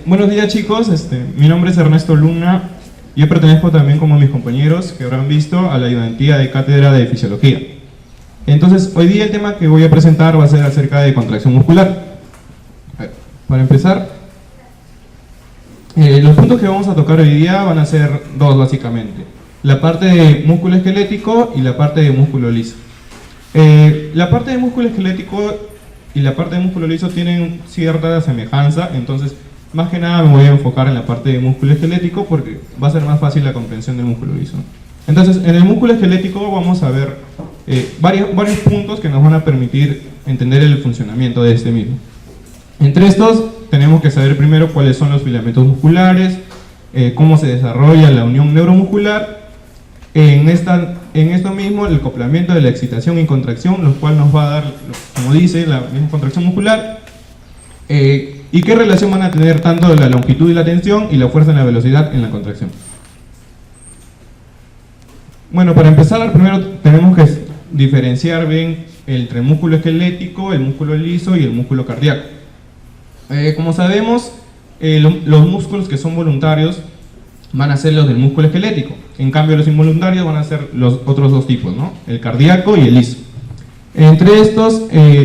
Buenos días chicos, mi nombre es Ernesto Luna. Yo pertenezco también, como mis compañeros que habrán visto, a la ayudantía de cátedra de fisiología. Entonces, hoy día el tema que voy a presentar va a ser acerca de contracción muscular. Para empezar, los puntos que vamos a tocar hoy día van a ser dos básicamente: la parte de músculo esquelético y la parte de músculo liso. La parte de músculo esquelético y la parte de músculo liso tienen cierta semejanza, entonces más que nada me voy a enfocar en la parte de músculo esquelético porque va a ser más fácil la comprensión del músculo liso. Entonces, en el músculo esquelético vamos a ver varios puntos que nos van a permitir entender el funcionamiento de este mismo. Entre estos tenemos que saber primero cuáles son los filamentos musculares, cómo se desarrolla la unión neuromuscular. En esto mismo, el acoplamiento de la excitación y contracción, lo cual nos va a dar, como dice, la misma contracción muscular. ¿Y qué relación van a tener tanto la longitud y la tensión y la fuerza y la velocidad en la contracción? Bueno, para empezar, primero tenemos que diferenciar bien entre el músculo esquelético, el músculo liso y el músculo cardíaco. Como sabemos, los músculos que son voluntarios van a ser los del músculo esquelético. En cambio, los involuntarios van a ser los otros dos tipos, ¿no? El cardíaco y el liso. Entre estos,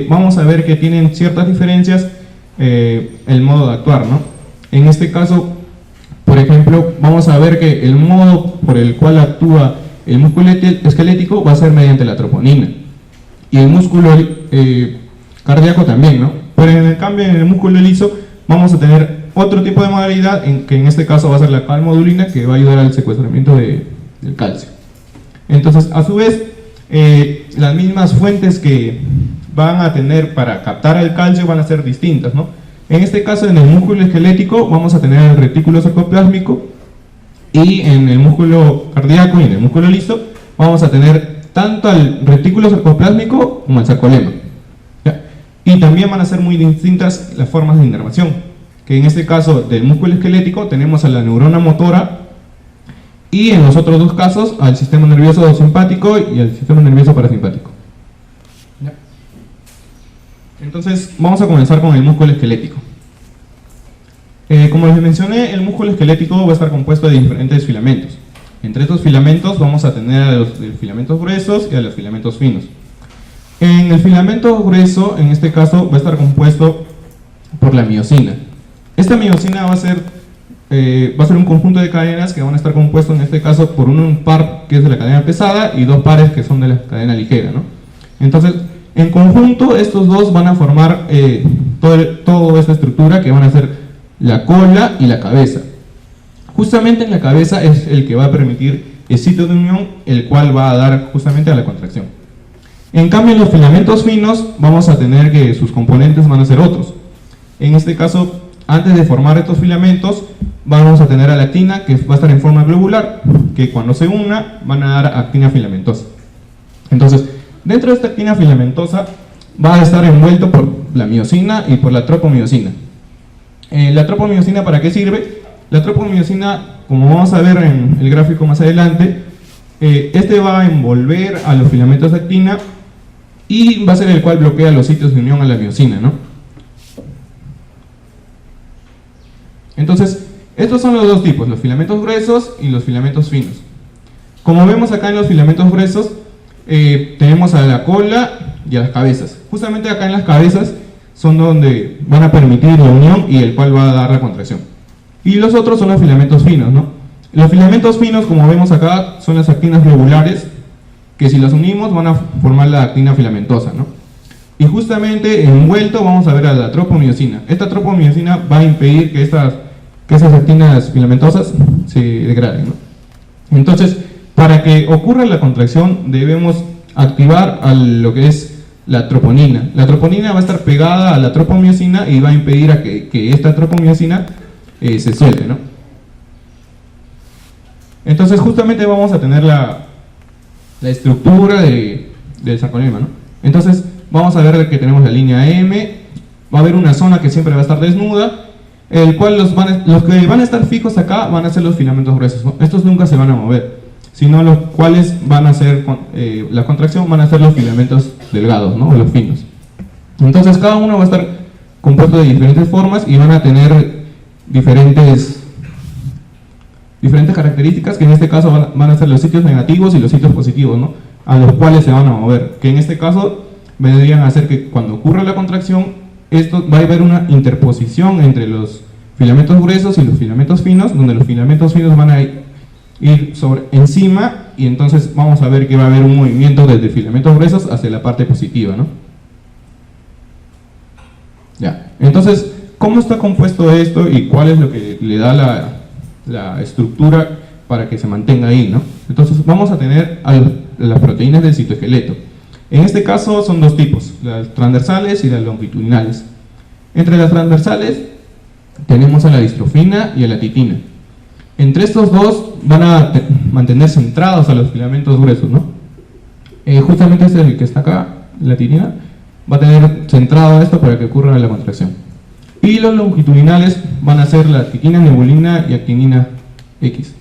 vamos a ver que tienen ciertas diferencias el modo de actuar, ¿no? En este caso, por ejemplo, vamos a ver que el modo por el cual actúa el músculo esquelético va a ser mediante la troponina, y el músculo cardíaco también, ¿no? Pero en el cambio, en el músculo liso vamos a tener otro tipo de modalidad, que en este caso va a ser la calmodulina, que va a ayudar al secuestramiento del calcio. Entonces, a su vez, las mismas fuentes que van a tener para captar el calcio van a ser distintas, ¿no? En este caso, en el músculo esquelético vamos a tener el retículo sarcoplásmico, y en el músculo cardíaco y en el músculo liso vamos a tener tanto al retículo sarcoplásmico como al sarcolema, ¿ya? Y también van a ser muy distintas las formas de inervación, que en este caso del músculo esquelético tenemos a la neurona motora, y en los otros dos casos al sistema nervioso simpático y al sistema nervioso parasimpático. Entonces vamos a comenzar con el músculo esquelético. Como les mencioné, el músculo esquelético va a estar compuesto de diferentes filamentos. Entre estos filamentos vamos a tener a los filamentos gruesos y a los filamentos finos. En el filamento grueso, en este caso, va a estar compuesto por la miosina. Esta miosina va a ser un conjunto de cadenas que van a estar compuestos, en este caso, por un par que es de la cadena pesada y dos pares que son de la cadena ligera, ¿no? Entonces, en conjunto, estos dos van a formar toda esta estructura, que van a ser la cola y la cabeza. Justamente en la cabeza es el que va a permitir el sitio de unión, el cual va a dar justamente a la contracción. En cambio, en los filamentos finos vamos a tener que sus componentes van a ser otros. En este caso, antes de formar estos filamentos, vamos a tener a la actina, que va a estar en forma globular, que cuando se una van a dar actina filamentosa. Entonces, dentro de esta actina filamentosa va a estar envuelto por la miosina y por la tropomiosina. ¿La tropomiosina para qué sirve? La tropomiosina, como vamos a ver en el gráfico más adelante, va a envolver a los filamentos de actina y va a ser el cual bloquea los sitios de unión a la miosina, ¿no? Entonces, estos son los dos tipos, los filamentos gruesos y los filamentos finos. Como vemos acá en los filamentos gruesos, tenemos a la cola y a las cabezas. Justamente acá en las cabezas son donde van a permitir la unión y el cual va a dar la contracción. Y los otros son los filamentos finos, ¿no? Los filamentos finos, como vemos acá, son las actinas globulares, que si las unimos van a formar la actina filamentosa, ¿no? Y justamente envuelto vamos a ver a la tropomiosina. Esta tropomiosina va a impedir que esas actinas filamentosas se degraden, ¿no? Entonces, para que ocurra la contracción debemos activar lo que es la troponina. La troponina va a estar pegada a la tropomiosina y va a impedir a que esta tropomiosina se suelte, ¿no? Entonces justamente vamos a tener la estructura del sarcolema, ¿no? Entonces vamos a ver que tenemos la línea M, va a haber una zona que siempre va a estar desnuda, el cual los que van a estar fijos acá van a ser los filamentos gruesos, ¿no? Estos nunca se van a mover, sino los cuales van a hacer la contracción van a ser los filamentos delgados, ¿no? O los finos. Entonces cada uno va a estar compuesto de diferentes formas y van a tener diferentes características, que en este caso van a ser los sitios negativos y los sitios positivos, ¿no?, a los cuales se van a mover, que en este caso vendrían a hacer que cuando ocurra la contracción, esto va a haber una interposición entre los filamentos gruesos y los filamentos finos, donde los filamentos finos van a ir encima, y entonces vamos a ver que va a haber un movimiento desde filamentos gruesos hacia la parte positiva, ¿no? Ya, entonces, ¿cómo está compuesto esto y cuál es lo que le da la estructura para que se mantenga ahí, ¿no? Entonces vamos a tener las proteínas del citoesqueleto. En este caso son dos tipos, las transversales y las longitudinales. Entre las transversales tenemos a la distrofina y a la titina. Entre estos dos van a mantener centrados a los filamentos gruesos, ¿no? Justamente este es el que está acá, la titina, va a tener centrado esto para que ocurra la contracción. Y los longitudinales van a ser la titina, nebulina y actinina X,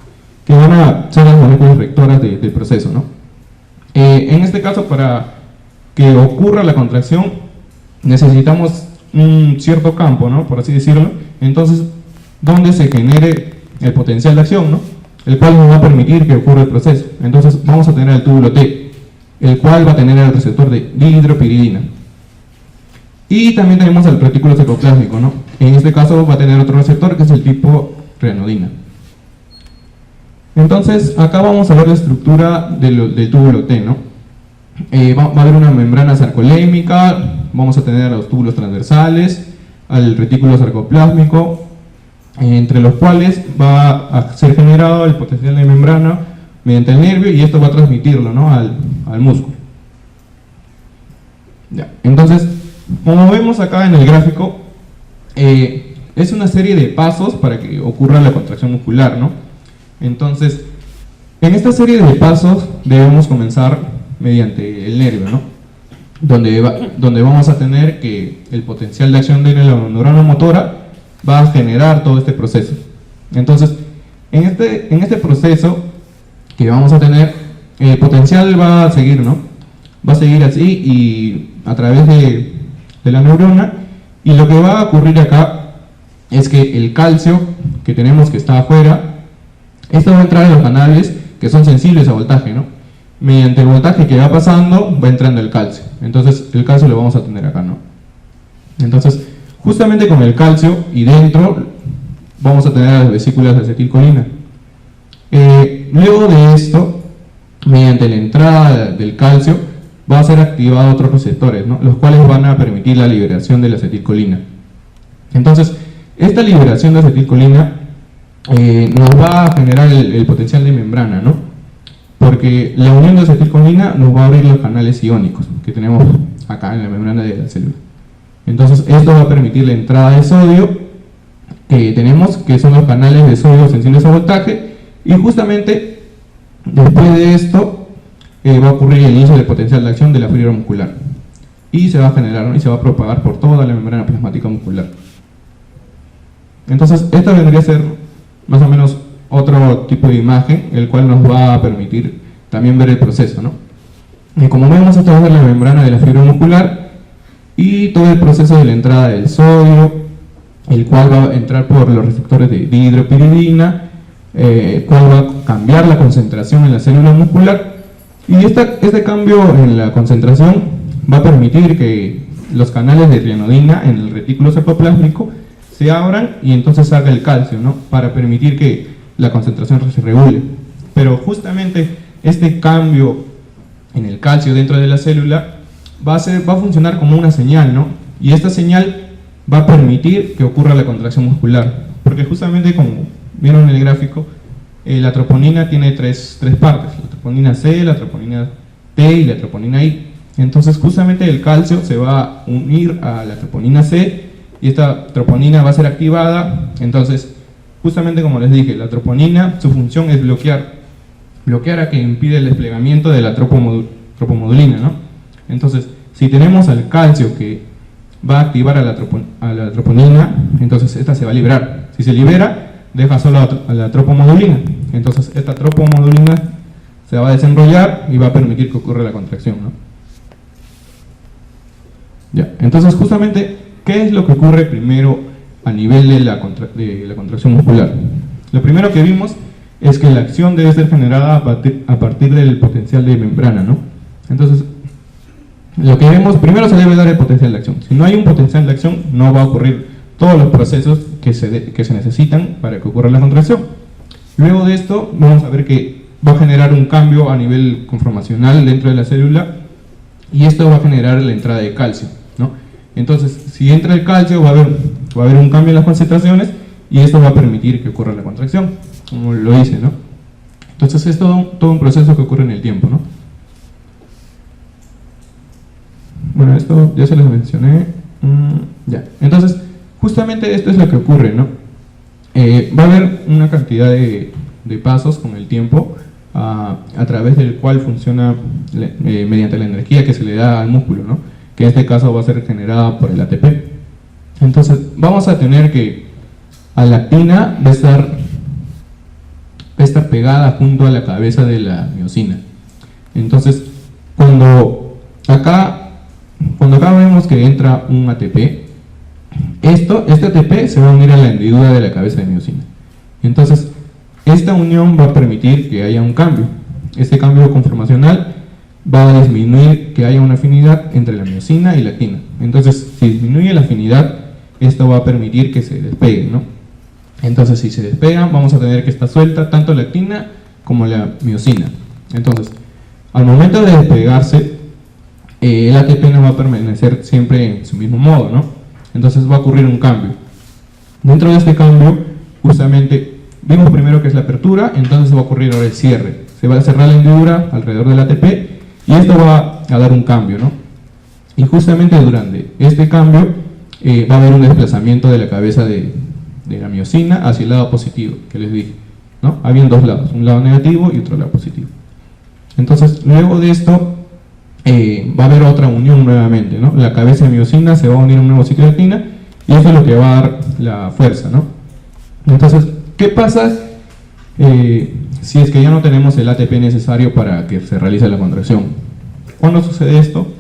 que van a ser las moléculas rectoras del proceso, ¿no? En este caso, para que ocurra la contracción, necesitamos un cierto campo, ¿no?, por así decirlo, entonces, donde se genere el potencial de acción, ¿no?, el cual nos va a permitir que ocurra el proceso. Entonces vamos a tener el túbulo T, el cual va a tener el receptor de dihidropiridina. Y también tenemos el retículo citoplásmico, ¿no? En este caso va a tener otro receptor que es el tipo ryanodina. Entonces, acá vamos a ver la estructura del túbulo T, ¿no? Va a haber una membrana sarcolémica, vamos a tener a los túbulos transversales, al retículo sarcoplásmico, entre los cuales va a ser generado el potencial de membrana mediante el nervio, y esto va a transmitirlo, ¿no?, al músculo. Ya. Entonces, como vemos acá en el gráfico, es una serie de pasos para que ocurra la contracción muscular, ¿no? Entonces, en esta serie de pasos debemos comenzar mediante el nervio, ¿no?, donde vamos a tener que el potencial de acción de la neurona motora va a generar todo este proceso. Entonces, en este proceso que vamos a tener, el potencial va a seguir, ¿no?, va a seguir así y a través de la neurona, y lo que va a ocurrir acá es que el calcio que tenemos, que está afuera, esto va a entrar en los canales que son sensibles a voltaje, ¿no? Mediante el voltaje que va pasando va entrando el calcio, entonces el calcio lo vamos a tener acá, ¿no? Entonces, justamente con el calcio y dentro vamos a tener las vesículas de acetilcolina. Luego de esto, mediante la entrada del calcio, va a ser activado otros receptores, ¿no?, los cuales van a permitir la liberación de la acetilcolina. Entonces, esta liberación de acetilcolina nos va a generar el potencial de membrana, ¿no?, porque la unión de acetilcolina nos va a abrir los canales iónicos que tenemos acá en la membrana de la célula. Entonces, esto va a permitir la entrada de sodio que tenemos, que son los canales de sodio sensibles a voltaje, y justamente después de esto va a ocurrir el inicio del potencial de acción de la fibra muscular, y se va a generar, ¿no?, y se va a propagar por toda la membrana plasmática muscular. Entonces, esta vendría a ser más o menos otro tipo de imagen, el cual nos va a permitir también ver el proceso, ¿no? Y como vemos, esta va a ser la membrana de la fibra muscular y todo el proceso de la entrada del sodio, el cual va a entrar por los receptores de dihidropiridina, el cual va a cambiar la concentración en la célula muscular, y este cambio en la concentración va a permitir que los canales de ryanodina en el retículo sarcoplásmico se abran y entonces salga el calcio, ¿no?, para permitir que la concentración se regule. Pero justamente este cambio en el calcio dentro de la célula va a funcionar como una señal, ¿no?, y esta señal va a permitir que ocurra la contracción muscular, porque justamente, como vieron en el gráfico, la troponina tiene tres partes: la troponina C, la troponina T y la troponina I. Entonces, justamente el calcio se va a unir a la troponina C y esta troponina va a ser activada. Entonces, justamente como les dije, la troponina, su función es bloquear a que impide el desplegamiento de la tropomodulina, ¿no? Entonces, si tenemos al calcio que va a activar a la troponina, entonces esta se va a liberar. Si se libera, deja solo a la tropomodulina. Entonces, esta tropomodulina se va a desenrollar y va a permitir que ocurra la contracción, ¿no? Ya. Entonces, justamente, ¿qué es lo que ocurre primero a nivel de la contracción muscular. Lo primero que vimos es que la acción debe ser generada a partir del potencial de membrana, ¿no? Entonces, lo que vemos, primero se debe dar el potencial de acción. Si no hay un potencial de acción, no va a ocurrir todos los procesos que se necesitan para que ocurra la contracción. Luego de esto, vamos a ver que va a generar un cambio a nivel conformacional dentro de la célula, y esto va a generar la entrada de calcio, ¿no? Entonces, si entra el calcio, va a haber un cambio en las concentraciones, y esto va a permitir que ocurra la contracción, como lo hice, ¿no? Entonces es todo un proceso que ocurre en el tiempo, ¿no? Bueno, esto ya se los mencioné. Ya. Entonces, justamente esto es lo que ocurre, ¿no? Va a haber una cantidad de pasos con el tiempo a través del cual funciona mediante la energía que se le da al músculo, ¿no? Que en este caso va a ser generada por el ATP. Entonces, vamos a tener que a la actina va a estar pegada junto a la cabeza de la miosina. Entonces, cuando acá vemos que entra un ATP, este ATP se va a unir a la hendidura de la cabeza de miosina. Entonces, esta unión va a permitir que haya un cambio. Este cambio conformacional va a disminuir que haya una afinidad entre la miosina y la actina. Entonces, si disminuye la afinidad, esto va a permitir que se despegue, ¿no? Entonces, si se despegan, vamos a tener que estar suelta tanto la actina como la miosina. Entonces, al momento de despegarse, el ATP no va a permanecer siempre en su mismo modo, ¿no? Entonces va a ocurrir un cambio. Dentro de este cambio, justamente, vimos primero que es la apertura, entonces va a ocurrir ahora el cierre. Se va a cerrar la hendidura alrededor del ATP y esto va a dar un cambio, ¿no? Y justamente durante este cambio va a haber un desplazamiento de la cabeza de la miosina hacia el lado positivo, que les dije, ¿no? Habían dos lados, un lado negativo y otro lado positivo. Entonces, luego de esto, va a haber otra unión nuevamente, ¿no? La cabeza de miosina se va a unir a un nuevo sitio de actina y eso es lo que va a dar la fuerza, ¿no? Entonces, ¿qué pasa si es que ya no tenemos el ATP necesario para que se realice la contracción? ¿Cuándo sucede esto?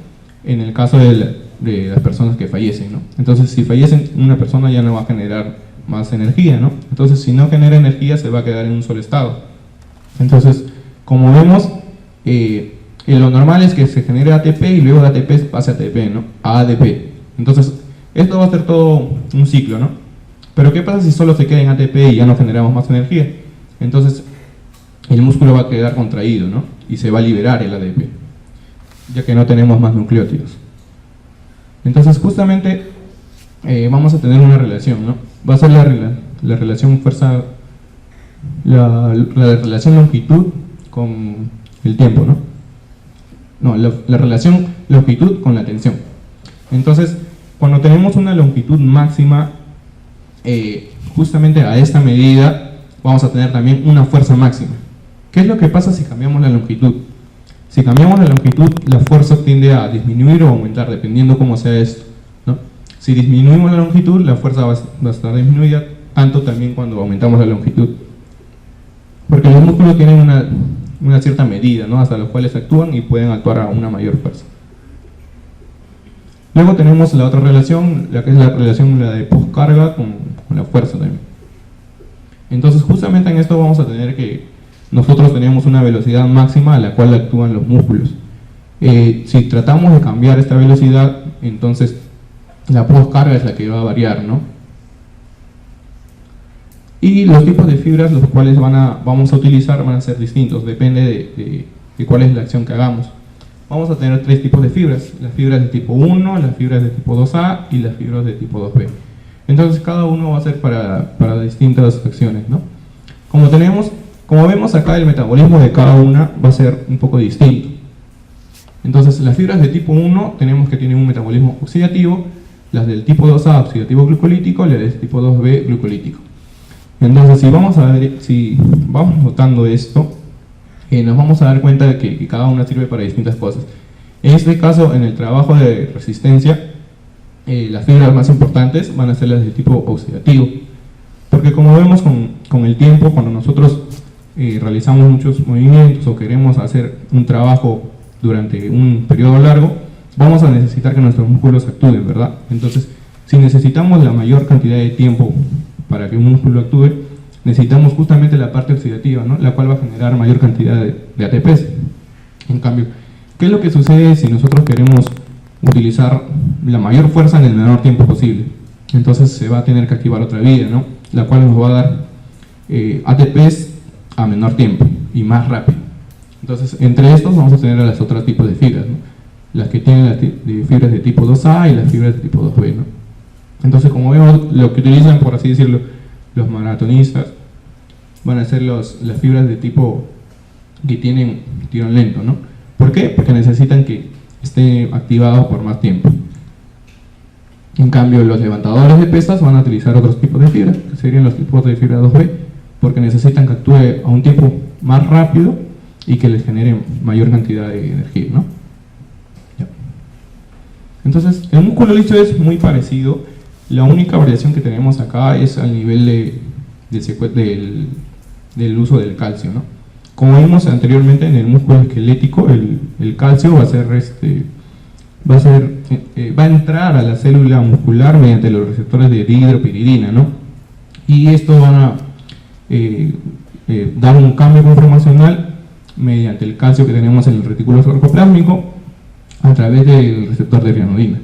En el caso de las personas que fallecen, ¿no? Entonces, si fallecen, una persona ya no va a generar más energía, ¿no? Entonces, si no genera energía, se va a quedar en un solo estado. Entonces, como vemos, lo normal es que se genere ATP y luego de ATP pase a ATP, ¿no? A ADP. Entonces, esto va a ser todo un ciclo, ¿no? Pero ¿qué pasa si solo se queda en ATP y ya no generamos más energía? Entonces, el músculo va a quedar contraído, ¿no? Y se va a liberar el ADP, ya que no tenemos más nucleótidos. Entonces, justamente, vamos a tener una relación, ¿no? Va a ser la relación fuerza, la relación longitud con el tiempo, ¿no? No, la relación longitud con la tensión. Entonces, cuando tenemos una longitud máxima, justamente a esta medida vamos a tener también una fuerza máxima. ¿Qué es lo que pasa si cambiamos la longitud? Si cambiamos la longitud, la fuerza tiende a disminuir o aumentar, dependiendo cómo sea esto, ¿no? Si disminuimos la longitud, la fuerza va a estar disminuida, tanto también cuando aumentamos la longitud. Porque los músculos tienen una cierta medida, ¿no? Hasta los cuales actúan y pueden actuar a una mayor fuerza. Luego tenemos la otra relación, la que es la relación de postcarga con la fuerza también. Entonces, justamente en esto vamos a tener que nosotros tenemos una velocidad máxima a la cual actúan los músculos. Si tratamos de cambiar esta velocidad, entonces la postcarga es la que va a variar, ¿no? Y los tipos de fibras los cuales vamos a utilizar van a ser distintos, depende de cuál es la acción que hagamos. Vamos a tener tres tipos de fibras: las fibras de tipo 1, las fibras de tipo 2A y las fibras de tipo 2B. Entonces cada uno va a ser para distintas acciones, ¿no? Como vemos acá, el metabolismo de cada una va a ser un poco distinto. Entonces las fibras de tipo 1 tenemos que tienen un metabolismo oxidativo, las del tipo 2A oxidativo glucolítico y las del tipo 2B glucolítico. Entonces si vamos notando esto, nos vamos a dar cuenta de que cada una sirve para distintas cosas. En este caso, en el trabajo de resistencia, las fibras más importantes van a ser las de tipo oxidativo, porque como vemos con el tiempo, cuando nosotros realizamos muchos movimientos o queremos hacer un trabajo durante un periodo largo, vamos a necesitar que nuestros músculos actúen, ¿verdad? Entonces, Si necesitamos la mayor cantidad de tiempo para que un músculo actúe, necesitamos justamente la parte oxidativa, ¿no? La cual va a generar mayor cantidad de ATPs. En cambio, ¿qué es lo que sucede si nosotros queremos utilizar la mayor fuerza en el menor tiempo posible? Entonces se va a tener que activar otra vía, ¿no? La cual nos va a dar ATPs a menor tiempo y más rápido. Entonces, entre estos vamos a tener a las otros tipos de fibras, ¿no? Las que tienen las fibras de tipo 2A y las fibras de tipo 2B, ¿no? Entonces, como vemos, lo que utilizan, por así decirlo, los maratonistas van a ser las fibras de tipo que tienen tirón lento, ¿no? ¿Por qué? Porque necesitan que esté activado por más tiempo. En cambio, los levantadores de pesas van a utilizar otros tipos de fibras, que serían los tipos de fibra 2B, porque necesitan que actúe a un tiempo más rápido y que les genere mayor cantidad de energía, ¿no? Ya. Entonces, el músculo liso es muy parecido. La única variación que tenemos acá es al nivel del uso del calcio, ¿no? Como vimos anteriormente en el músculo esquelético, el calcio va a entrar a la célula muscular mediante los receptores de dihidropiridina, ¿no? Y esto van a dar un cambio conformacional mediante el calcio que tenemos en el retículo sarcoplásmico a través del receptor de rianodina.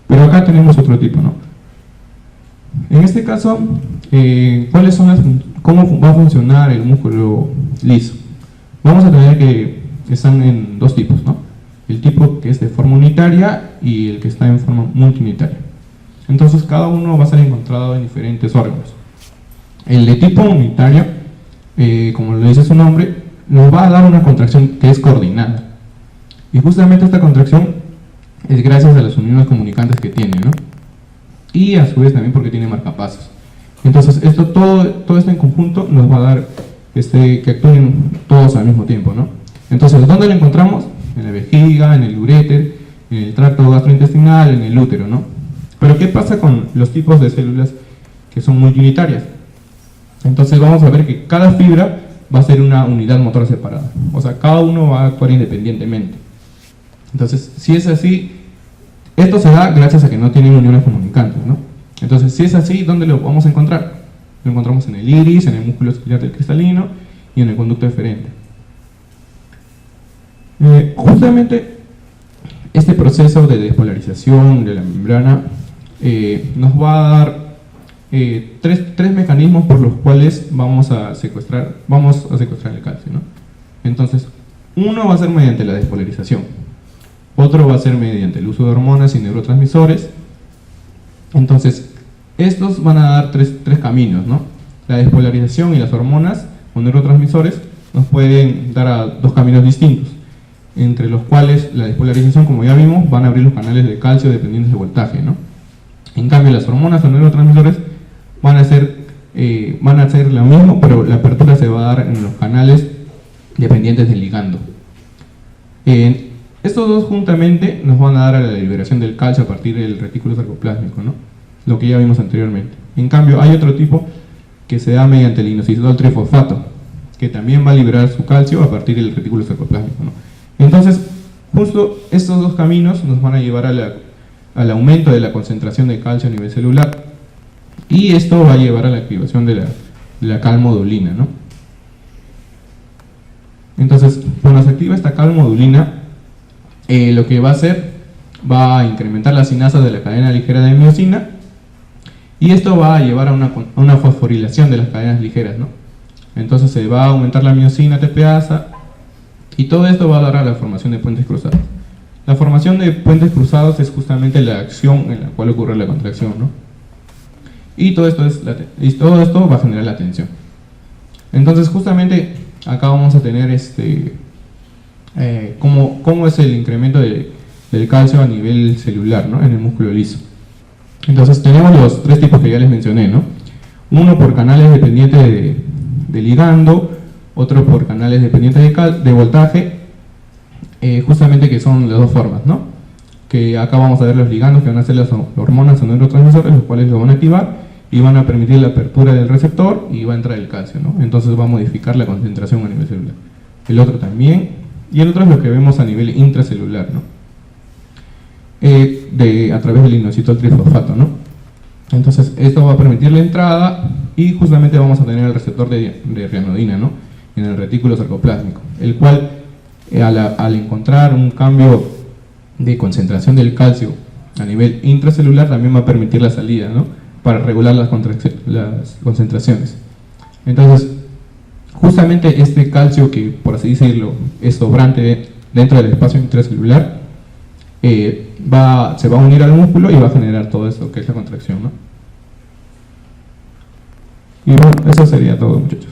Pero acá tenemos otro tipo, ¿no? En este caso, ¿cómo va a funcionar el músculo liso? Vamos a tener que están en dos tipos, ¿no? El tipo que es de forma unitaria y el que está en forma multiunitaria. Entonces, cada uno va a ser encontrado en diferentes órganos. El de tipo unitario, como lo dice su nombre, nos va a dar una contracción que es coordinada. Y justamente esta contracción es gracias a las uniones comunicantes que tiene, ¿no? Y a su vez también porque tiene marcapasos. Entonces, todo esto en conjunto nos va a dar que actúen todos al mismo tiempo, ¿no? Entonces, ¿dónde lo encontramos? En la vejiga, en el uréter, en el tracto gastrointestinal, en el útero, ¿no? Pero ¿qué pasa con los tipos de células que son multiunitarias? Entonces vamos a ver que cada fibra va a ser una unidad motora separada. O sea, cada uno va a actuar independientemente. Entonces, si es así, esto se da gracias a que no tienen uniones comunicantes, ¿no? Entonces, si es así, ¿dónde lo vamos a encontrar? Lo encontramos en el iris, en el músculo escleral cristalino y en el conducto deferente. Justamente este proceso de despolarización de la membrana nos va a dar tres mecanismos por los cuales vamos a secuestrar el calcio, ¿no? Entonces, uno va a ser mediante la despolarización, otro va a ser mediante el uso de hormonas y neurotransmisores. Entonces, estos van a dar tres caminos, ¿no? La despolarización y las hormonas o neurotransmisores nos pueden dar a dos caminos distintos, entre los cuales la despolarización, como ya vimos, van a abrir los canales de calcio dependientes del voltaje, ¿no? En cambio, las hormonas o neurotransmisores van a hacer lo mismo, pero la apertura se va a dar en los canales dependientes del ligando. Estos dos juntamente nos van a dar a la liberación del calcio a partir del retículo sarcoplásmico, ¿no? Lo que ya vimos anteriormente. En cambio, hay otro tipo que se da mediante el inositol trifosfato, que también va a liberar su calcio a partir del retículo sarcoplásmico, ¿no? Entonces, justo estos dos caminos nos van a llevar al aumento de la concentración de calcio a nivel celular, y esto va a llevar a la activación de la calmodulina, ¿no? Entonces, cuando se activa esta calmodulina, lo que va a hacer, va a incrementar la sinasa de la cadena ligera de miosina, y esto va a llevar a una fosforilación de las cadenas ligeras, ¿no? Entonces se va a aumentar la miosina TPasa, y todo esto va a dar a la formación de puentes cruzados. La formación de puentes cruzados es justamente la acción en la cual ocurre la contracción, ¿no? Y todo esto va a generar la tensión. Entonces, justamente acá vamos a tener cómo es el incremento del calcio a nivel celular, ¿no? En el músculo liso. Entonces, tenemos los tres tipos que ya les mencioné, ¿no? Uno por canales dependientes de ligando, otro por canales dependientes de voltaje, justamente que son las dos formas, ¿no? Que acá vamos a ver los ligandos que van a ser las hormonas o neurotransmisores, los cuales lo van a activar y van a permitir la apertura del receptor y va a entrar el calcio, ¿no? Entonces va a modificar la concentración a nivel celular. El otro también, y el otro es lo que vemos a nivel intracelular, ¿no? A través del inositol trifosfato, ¿no? Entonces esto va a permitir la entrada y justamente vamos a tener el receptor de rianodina, ¿no?, en el retículo sarcoplásmico, el cual al encontrar un cambio de concentración del calcio a nivel intracelular también va a permitir la salida, ¿no?, para regular las concentraciones. Entonces, justamente este calcio que, por así decirlo, es sobrante dentro del espacio intracelular, se va a unir al músculo y va a generar todo esto que es la contracción, ¿no? Y bueno, eso sería todo, muchachos.